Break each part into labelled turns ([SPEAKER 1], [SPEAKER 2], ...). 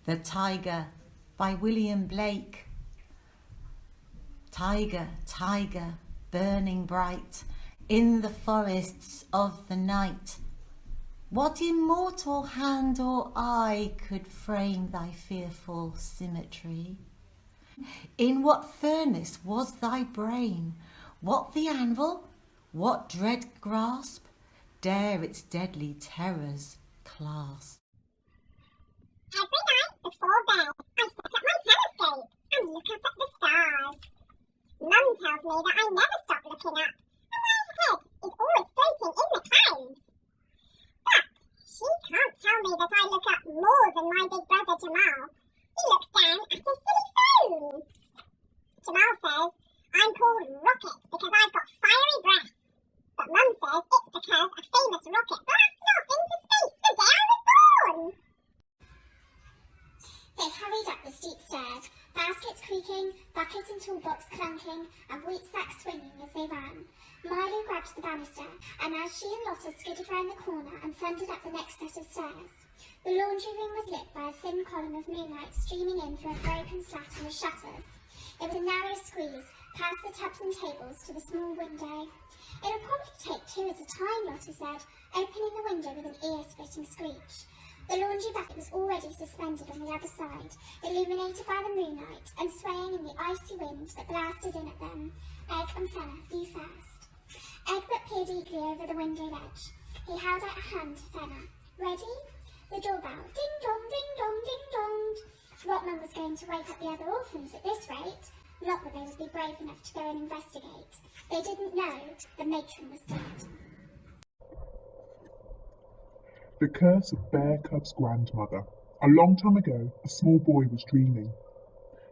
[SPEAKER 1] The Tiger by William Blake. Tiger, tiger, burning bright in the forests of the night, what immortal hand or eye could frame thy fearful symmetry? In what furnace was thy brain? What the anvil? What dread grasp dare its deadly terrors clasp?
[SPEAKER 2] Every night before bed, I sit at my telescope and look up at the stars. Mum tells me that I never stop looking up, and my head is always floating in the clouds. But she can't tell me that I look up more than my big brother Jamal. He looks down at a silly phone. Jamal says I'm called Rocket because I've got fiery breath. But Mum says it's because a famous rocket blasts off into space the day I was born.
[SPEAKER 3] They hurried up the steep stairs, baskets creaking, bucket and toolbox clunking, and wheat sacks swinging as they ran. Milo grabbed the banister, and as she and Lotta skidded round the corner and thundered up the next set of stairs, the laundry room was lit by a thin column of moonlight streaming in through a broken slat in the shutters. It was a narrow squeeze, past the tubs and tables to the small window. It'll probably take two at a time, Lotta said, opening the window with an ear-splitting screech. The laundry bucket was already suspended on the other side, illuminated by the moonlight and swaying in the icy wind that blasted in at them. Egg and Fenna, you first. Egbert peered eagerly over the window ledge. He held out a hand to Fenna. Ready? The doorbell. Ding dong, ding dong, ding dong. Rotman was going to wake up the other orphans at this rate. Not that they would be brave enough to go and investigate. They didn't know the matron was dead.
[SPEAKER 4] The Curse of Bear Cub's Grandmother. A long time ago, a small boy was dreaming.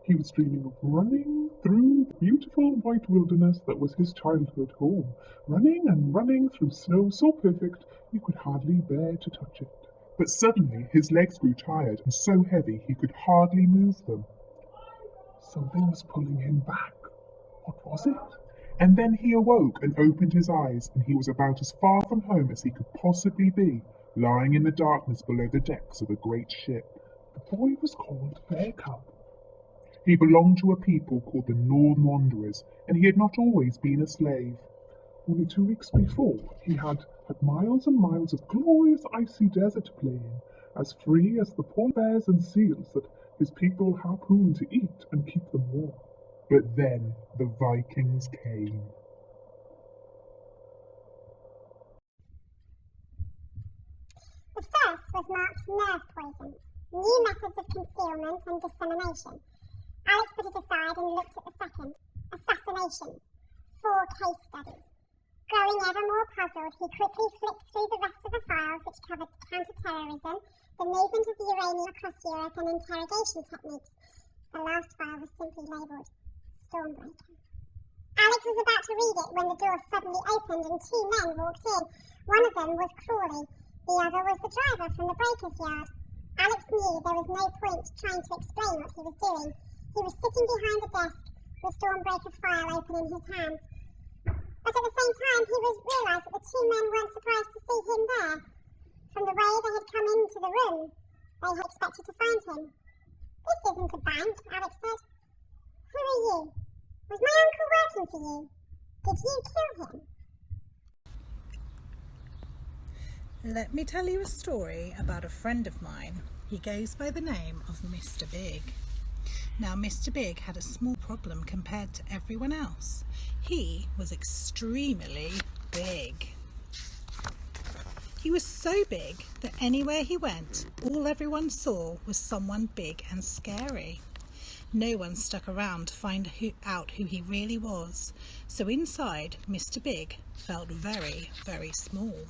[SPEAKER 4] He was dreaming of running through the beautiful white wilderness that was his childhood home, running and running through snow so perfect he could hardly bear to touch it. But suddenly his legs grew tired and so heavy he could hardly move them. Something was pulling him back. What was it? And then he awoke and opened his eyes, and he was about as far from home as he could possibly be, lying in the darkness below the decks of a great ship. The boy was called Bear Cub. He belonged to a people called the Northern Wanderers, and he had not always been a slave. Only 2 weeks before, he had had miles and miles of glorious icy desert to play in, as free as the polar bears and seals that his people harpoon to eat and keep them warm. But then the Vikings came.
[SPEAKER 2] The first was marked nerve poison, new methods of concealment and dissemination. Alex put it aside and looked at the second, assassination, 4 case studies. Growing ever more puzzled, he quickly flicked through the rest of the files which covered counter-terrorism, the movement of the uranium across Europe and interrogation techniques. The last file was simply labelled Stormbreaker. Alex was about to read it when the door suddenly opened and 2 men walked in. One of them was Crawley. The other was the driver from the breaker's yard. Alex knew there was no point trying to explain what he was doing. He was sitting behind the desk, the Stormbreaker file open in his hands. But at the same time, he realised that the 2 men weren't surprised to see him there. From the way they had come into the room, they had expected to find him. This isn't a bank, Alex said. Who are you? Was my uncle working for you? Did you kill him?
[SPEAKER 5] Let me tell you a story about a friend of mine. He goes by the name of Mr. Big. Now, Mr. Big had a small problem compared to everyone else. He was extremely big. He was so big that anywhere he went, all everyone saw was someone big and scary. No one stuck around to find out who he really was. So inside, Mr. Big felt very, very small.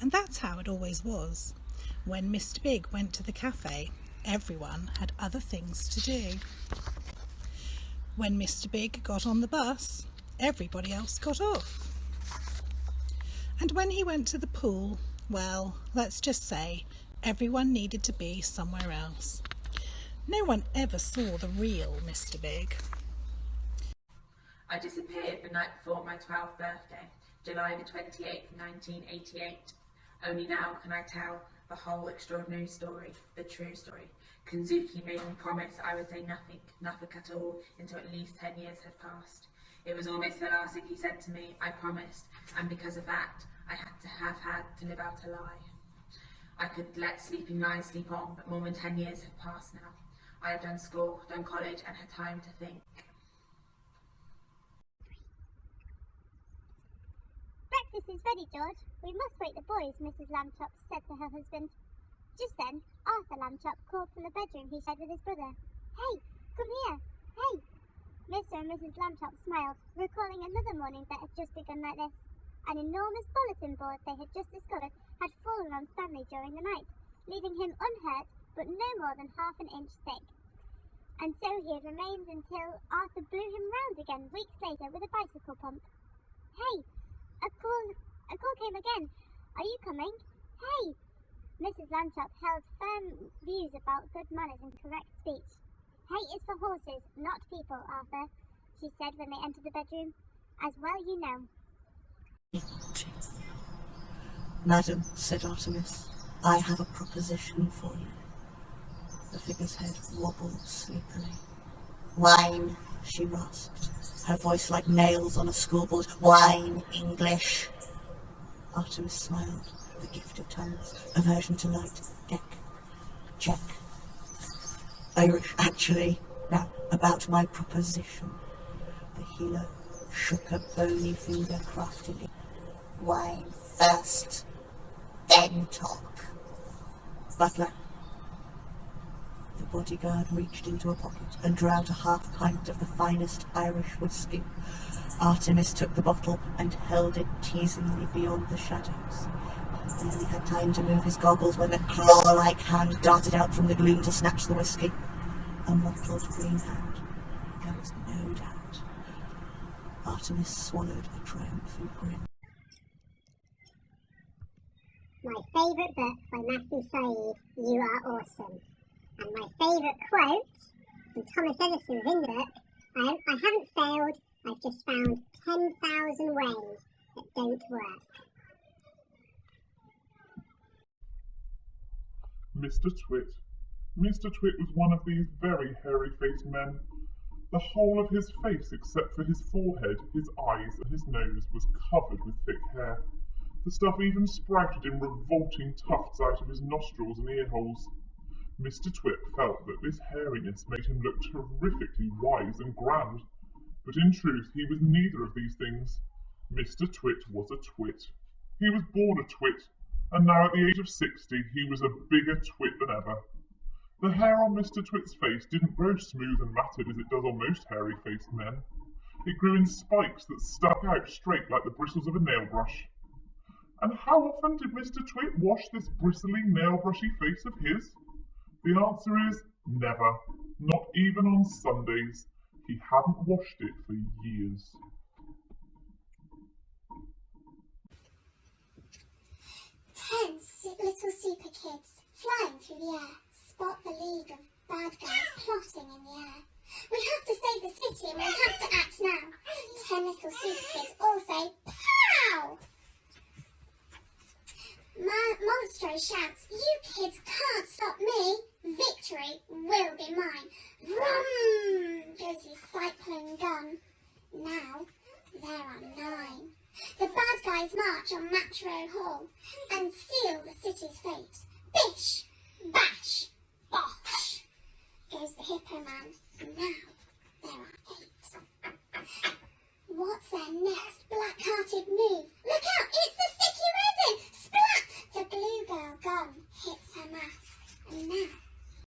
[SPEAKER 5] And that's how it always was. When Mr. Big went to the cafe, everyone had other things to do. When Mr. Big got on the bus, everybody else got off. And when he went to the pool, well, let's just say everyone needed to be somewhere else. No one ever saw the real Mr. Big.
[SPEAKER 6] I disappeared the night before my 12th birthday, July the 28th, 1988. Only now can I tell The whole extraordinary story, the true story. Kanzuki made me promise I would say nothing at all, until at least 10 years had passed. It was almost the last thing he said to me, I promised, and because of that, I had to live out a lie. I could let sleeping lies sleep on, but more than 10 years have passed now. I have done school, done college, and had time to think.
[SPEAKER 2] Breakfast is ready, George. We must wake the boys, Mrs. Lambchop said to her husband. Just then, Arthur Lambchop called from the bedroom he shared with his brother. Hey, come here. Hey. Mr. and Mrs. Lambchop smiled, recalling another morning that had just begun like this. An enormous bulletin board they had just discovered had fallen on Stanley during the night, leaving him unhurt but no more than half an inch thick. And so he had remained until Arthur blew him round again weeks later with a bicycle pump. Hey, a call came again. Are you coming? Hey! Mrs. Lambchop held firm views about good manners and correct speech. Hay is for horses, not people, Arthur, she said when they entered the bedroom. As well you know.
[SPEAKER 7] Madam, said Artemis, I have a proposition for you. The figure's head wobbled sleepily. Wine, she rasped, her voice like nails on a schoolboard. Wine, English. Artemis smiled, the gift of tongues, aversion to light. Deck. Check. Irish, actually. Now, about my proposition. The healer shook a bony finger craftily. Wine first, then talk. Butler. The bodyguard reached into a pocket and drew out a half pint of the finest Irish whiskey. Artemis took the bottle and held it teasingly beyond the shadows. He barely had time to move his goggles when a claw-like hand darted out from the gloom to snatch the whiskey. A mottled green hand. There was no doubt. Artemis swallowed a triumphant grin.
[SPEAKER 2] My favourite book by Matthew Said, You Are Awesome. And my favourite quote from Thomas Edison within the book, I haven't failed, I've just found 10,000 ways that don't work.
[SPEAKER 4] Mr. Twit. Mr. Twit was one of these very hairy-faced men. The whole of his face, except for his forehead, his eyes, and his nose, was covered with thick hair. The stuff even sprouted in revolting tufts out of his nostrils and ear-holes. Mr. Twit felt that this hairiness made him look terrifically wise and grand, but in truth he was neither of these things. Mr. Twit was a twit. He was born a twit, and now at the age of 60 he was a bigger twit than ever. The hair on Mr. Twit's face didn't grow smooth and matted as it does on most hairy-faced men. It grew in spikes that stuck out straight like the bristles of a nail brush. And how often did Mr. Twit wash this bristly, nail-brushy face of his? The answer is never. Not even on Sundays. He hadn't washed it for years.
[SPEAKER 3] Little super kids flying through the air spot the league of bad guys plotting in the air. We have to save the city and we have to act now. 10 little super kids all say, POW! Monstro shouts, you kids can't stop me. Victory will be mine. Vroom goes his cyclone gun. Now there are 9. The bad guys march on Match Row Hall and seal the city's fate. Bish, bash, bosh goes the Hippo Man, and now there are 8. What's their next black-hearted move? Look out, it's the